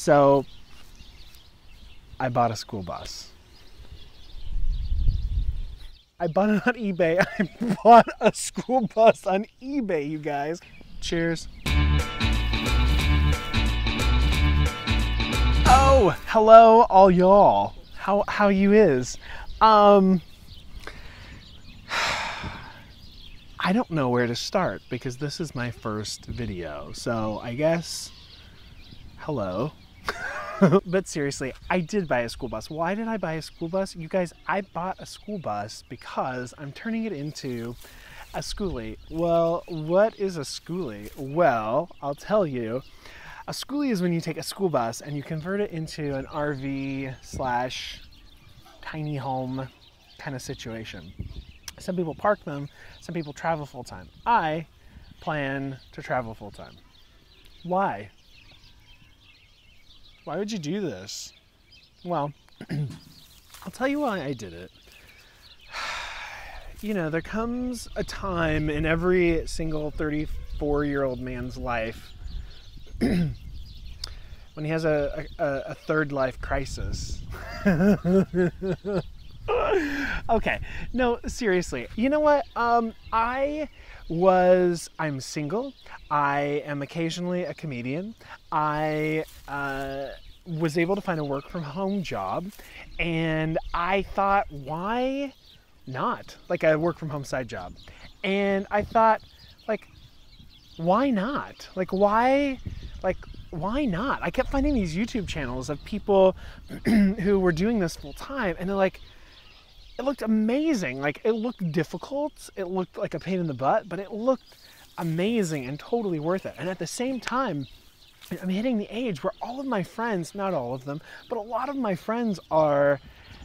So I bought a school bus. I bought it on eBay. I bought a school bus on eBay, you guys. Cheers. Oh, hello all y'all. How you is? I don't know where to start because this is my first video. So I guess hello. But seriously, I did buy a school bus. Why did I buy a school bus? You guys, I bought a school bus because I'm turning it into a Skoolie. Well, what is a Skoolie? Well, I'll tell you. A Skoolie is when you take a school bus and you convert it into an RV slash tiny home kind of situation. Some people park them, some people travel full time. I plan to travel full time. Why? Why would you do this? Well, I'll tell you why I did it. You know, there comes a time in every single 34-year-old man's life when he has a third life crisis. Okay, no, seriously. You know what? I'm single. I am occasionally a comedian. I was able to find a work from home job, and I thought, why not? Like a work from home side job. And I thought, like, why not? Why not? I kept finding these YouTube channels of people who were doing this full time, and they're like, it looked amazing. Like, it looked difficult. It looked like a pain in the butt, but it looked amazing and totally worth it. And at the same time, I'm hitting the age where all of my friends, not all of them, but a lot of my friends they're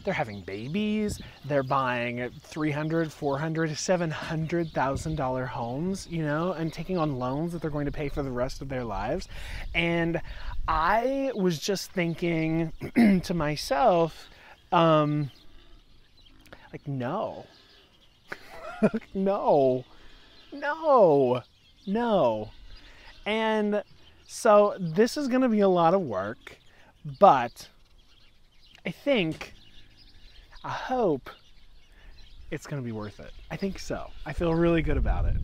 having babies, they're buying $300,000, $400,000, $700,000 homes, you know, and taking on loans that they're going to pay for the rest of their lives. And I was just thinking to myself, like, no, no. And so this is going to be a lot of work, but I hope it's going to be worth it. I think so. I feel really good about it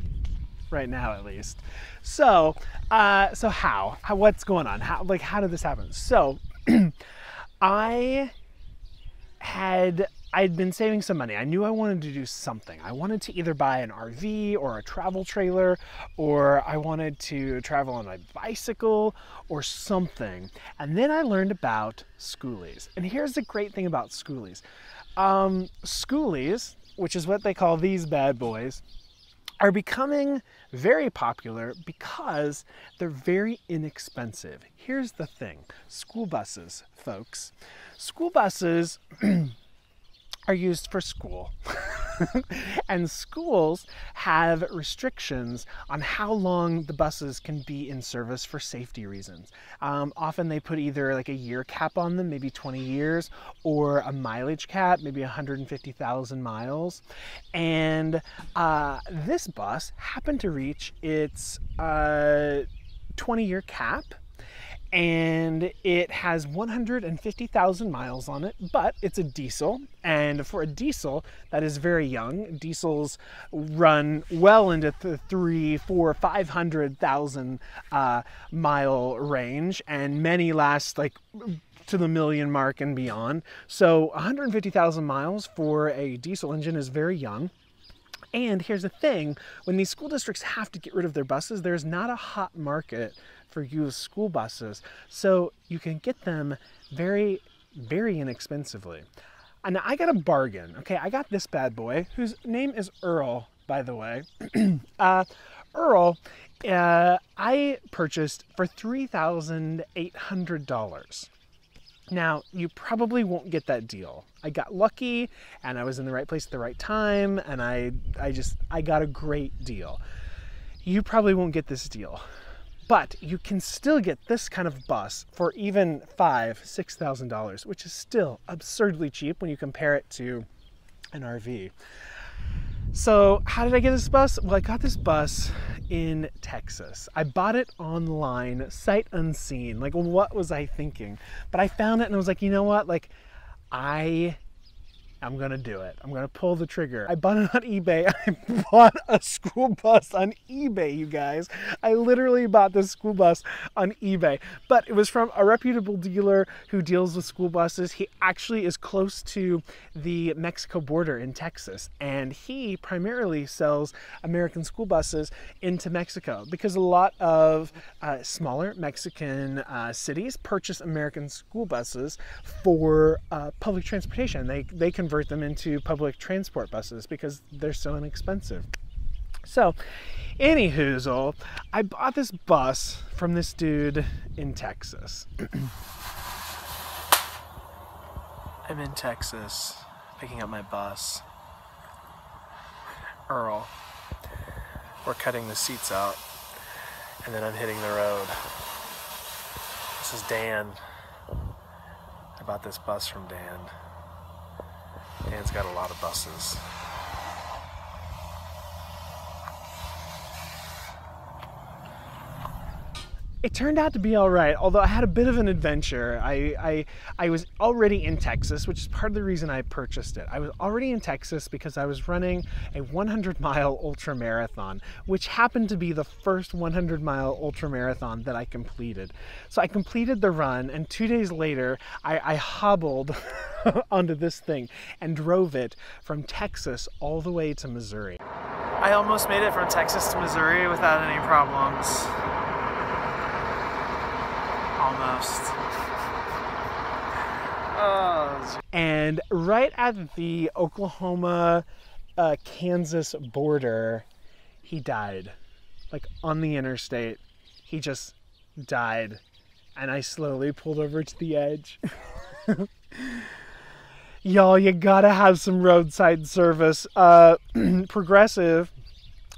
right now, at least. So what's going on? How did this happen? So I'd been saving some money. I knew I wanted to do something. I wanted to either buy an RV or a travel trailer, or I wanted to travel on my bicycle or something. And then I learned about Skoolies. And here's the great thing about Skoolies. Skoolies, which is what they call these bad boys, are becoming very popular because they're very inexpensive. Here's the thing. School buses, folks. School buses are used for school. And schools have restrictions on how long the buses can be in service for safety reasons. Often they put either like a year cap on them, maybe 20 years, or a mileage cap, maybe 150,000 miles. And this bus happened to reach its 20-year cap, and it has 150,000 miles on it, but it's a diesel. And for a diesel, that is very young. Diesels run well into the 300,000, 400,000, 500,000 mile range, and many last like to the million mark and beyond. So 150,000 miles for a diesel engine is very young. And here's the thing, when these school districts have to get rid of their buses, there's not a hot market for used school buses. So you can get them very, very inexpensively. And I got a bargain, okay? I got this bad boy, whose name is Earl, by the way. Earl, I purchased for $3,800. Now, you probably won't get that deal. I got lucky, and I was in the right place at the right time, and I got a great deal. You probably won't get this deal, but you can still get this kind of bus for even $5,000, $6,000, which is still absurdly cheap when you compare it to an RV. So how did I get this bus? Well, I got this bus in Texas. I bought it online, sight unseen. Like, what was I thinking? But I found it and I was like, you know what? Like, I'm gonna do it. I'm gonna pull the trigger. I bought it on eBay. I bought a school bus on eBay, you guys. I literally bought this school bus on eBay, but it was from a reputable dealer who deals with school buses. He actually is close to the Mexico border in Texas, and he primarily sells American school buses into Mexico because a lot of smaller Mexican cities purchase American school buses for public transportation. They convert them into public transport buses because they're so inexpensive. So, anyhoozle, I bought this bus from this dude in Texas. I'm in Texas picking up my bus. Earl. We're cutting the seats out and then I'm hitting the road. This is Dan. I bought this bus from Dan. Dan's got a lot of buses. It turned out to be all right, although I had a bit of an adventure. I was already in Texas, which is part of the reason I purchased it. I was already in Texas because I was running a 100-mile ultra marathon, which happened to be the first 100-mile ultra marathon that I completed. So I completed the run, and 2 days later, I hobbled onto this thing and drove it from Texas all the way to Missouri. I almost made it from Texas to Missouri without any problems. Almost. And right at the Oklahoma-Kansas border, he died. Like on the interstate, he just died. And I slowly pulled over to the edge. Y'all, you gotta have some roadside service. Progressive,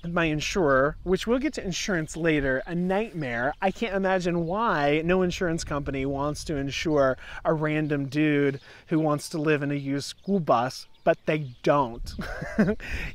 my insurer, which we'll get to insurance later, a nightmare. I can't imagine why no insurance company wants to insure a random dude who wants to live in a used school bus, but they don't.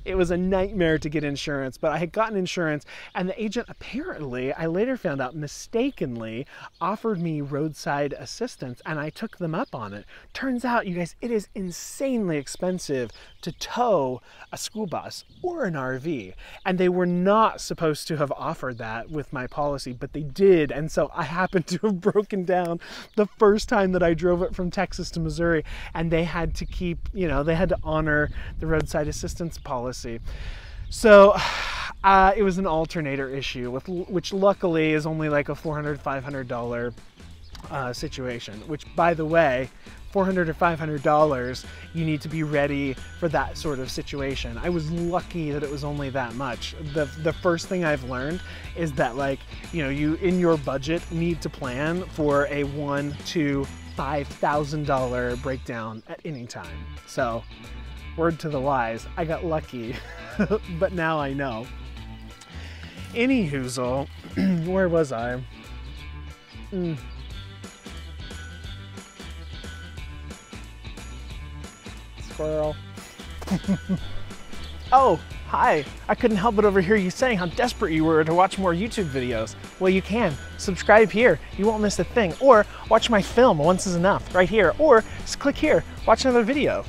It was a nightmare to get insurance, but I had gotten insurance, and the agent apparently, I later found out, mistakenly offered me roadside assistance, and I took them up on it. Turns out, you guys, it is insanely expensive to tow a school bus or an RV, and they were not supposed to have offered that with my policy, but they did, and so I happened to have broken down the first time that I drove it from Texas to Missouri, and they had to keep, you know, they had to honor the roadside assistance policy. So it was an alternator issue, which luckily is only like a $400, $500 situation, which, by the way, $400 or $500, you need to be ready for that sort of situation. I was lucky that it was only that much. The first thing I've learned is that, like, you know, you in your budget need to plan for a $1,000 to $5,000 breakdown at any time. So, word to the wise, I got lucky, but now I know. Anyhoozle, where was I? Squirrel. Oh, hi. I couldn't help but overhear you saying how desperate you were to watch more YouTube videos. Well, you can. Subscribe here. You won't miss a thing. Or watch my film, Once Is Enough, right here. Or just click here. Watch another video.